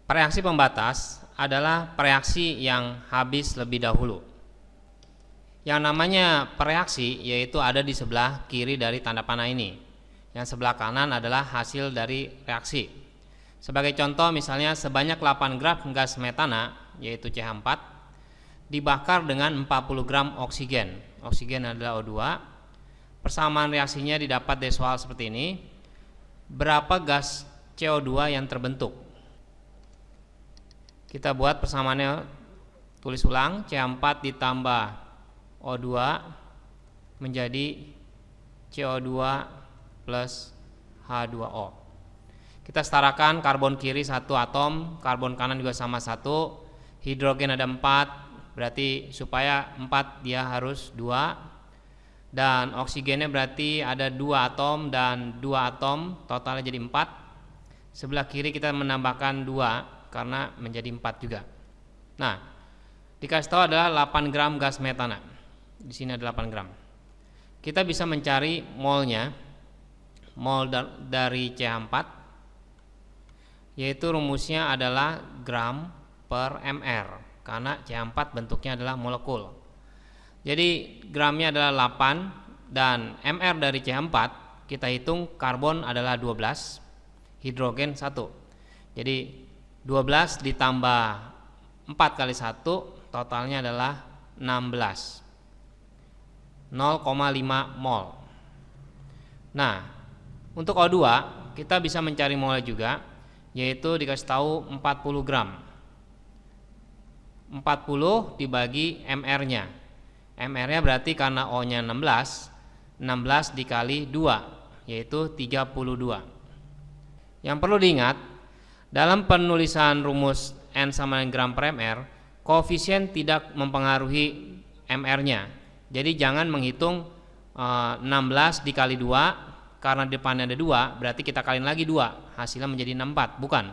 Reaksi pembatas adalah reaksi yang habis lebih dahulu. Yang namanya reaksi yaitu ada di sebelah kiri dari tanda panah ini. Yang sebelah kanan adalah hasil dari reaksi. Sebagai contoh misalnya sebanyak 8 gram gas metana yaitu CH4 dibakar dengan 40 gram oksigen. Oksigen adalah O2. Persamaan reaksinya didapat dari soal seperti ini. Berapa gas CO2 yang terbentuk? Kita buat persamaannya, tulis ulang, CH4 ditambah O2 menjadi CO2 plus H2O. Kita setarakan karbon kiri 1 atom, karbon kanan juga sama 1, hidrogen ada 4, berarti supaya 4 dia harus 2, dan oksigennya berarti ada 2 atom dan 2 atom, totalnya jadi 4. Sebelah kiri kita menambahkan 2 karena menjadi 4 juga. Nah, dikasih tahu adalah 8 gram gas metana. Di sini ada 8 gram. Kita bisa mencari molnya, mol dari CH4, yaitu rumusnya adalah gram per mr, karena CH4 bentuknya adalah molekul. Jadi gramnya adalah 8 dan mr dari CH4 kita hitung karbon adalah 12, hidrogen 1. Jadi 12 ditambah 4 kali 1 totalnya adalah 16, 0,5 mol. Nah, untuk O2 kita bisa mencari molnya juga, yaitu dikasih tahu 40 gram. 40 dibagi mr-nya. Mr-nya berarti karena O-nya 16, 16 dikali 2 yaitu 32. Yang perlu diingat, dalam penulisan rumus N sama dengan gram per mr, koefisien tidak mempengaruhi mr-nya. Jadi jangan menghitung 16 dikali 2, karena depannya ada 2, berarti kita kaliin lagi 2, hasilnya menjadi 64. Bukan.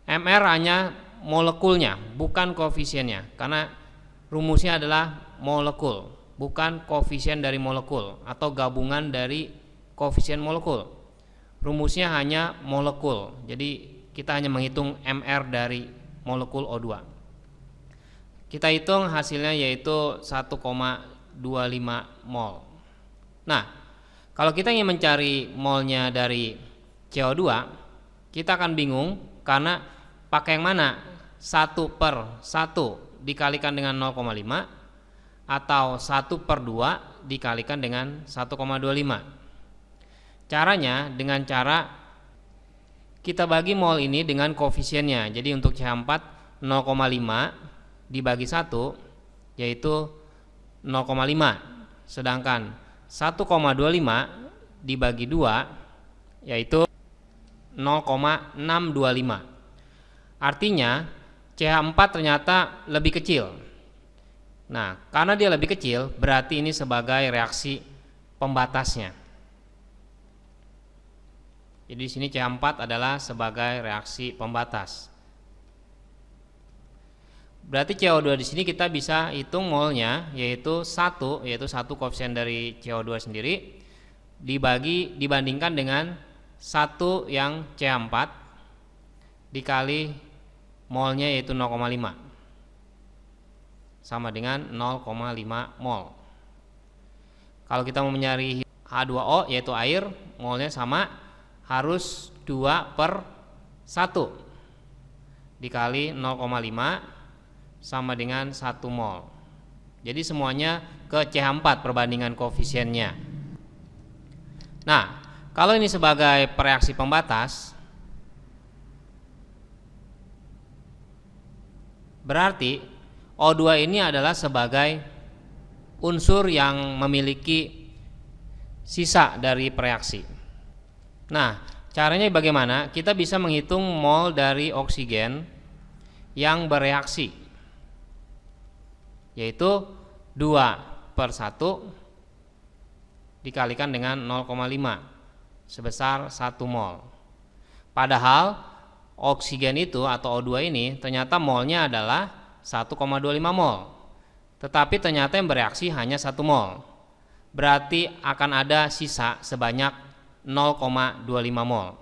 Mr hanya molekulnya, bukan koefisiennya, karena rumusnya adalah molekul, bukan koefisien dari molekul atau gabungan dari koefisien molekul. Rumusnya hanya molekul. Jadi kita hanya menghitung mr dari molekul O2. Kita hitung hasilnya yaitu 1,25 mol. Nah, kalau kita ingin mencari molnya dari CO2, kita akan bingung karena pakai yang mana? 1 per 1 dikalikan dengan 0,5 atau 1 per 2 dikalikan dengan 1,25. Caranya dengan cara kita bagi mol ini dengan koefisiennya. Jadi untuk CH4 0,5 dibagi 1 yaitu 0,5. Sedangkan 1,25 dibagi 2 yaitu 0,625. Artinya CH4 ternyata lebih kecil. Nah, karena dia lebih kecil berarti ini sebagai reaksi pembatasnya. Jadi di sini CH4 adalah sebagai reaksi pembatas. Berarti CO2 di sini kita bisa hitung molnya yaitu 1, yaitu 1 koefisien dari CO2 sendiri dibandingkan dengan 1 yang CH4 dikali molnya yaitu 0,5 sama dengan 0,5 mol. Kalau kita mau mencari H2O yaitu air, molnya sama, harus 2 per 1 dikali 0,5 sama dengan 1 mol. Jadi semuanya ke CH4 perbandingan koefisiennya. Nah, kalau ini sebagai reaksi pembatas, berarti O2 ini adalah sebagai unsur yang memiliki sisa dari reaksi. Nah, caranya bagaimana? Kita bisa menghitung mol dari oksigen yang bereaksi, yaitu 2 per 1 dikalikan dengan 0,5 sebesar 1 mol. Padahal oksigen itu atau O2 ini ternyata molnya adalah 1,25 mol, tetapi ternyata yang bereaksi hanya 1 mol. Berarti akan ada sisa sebanyak 0,25 mol.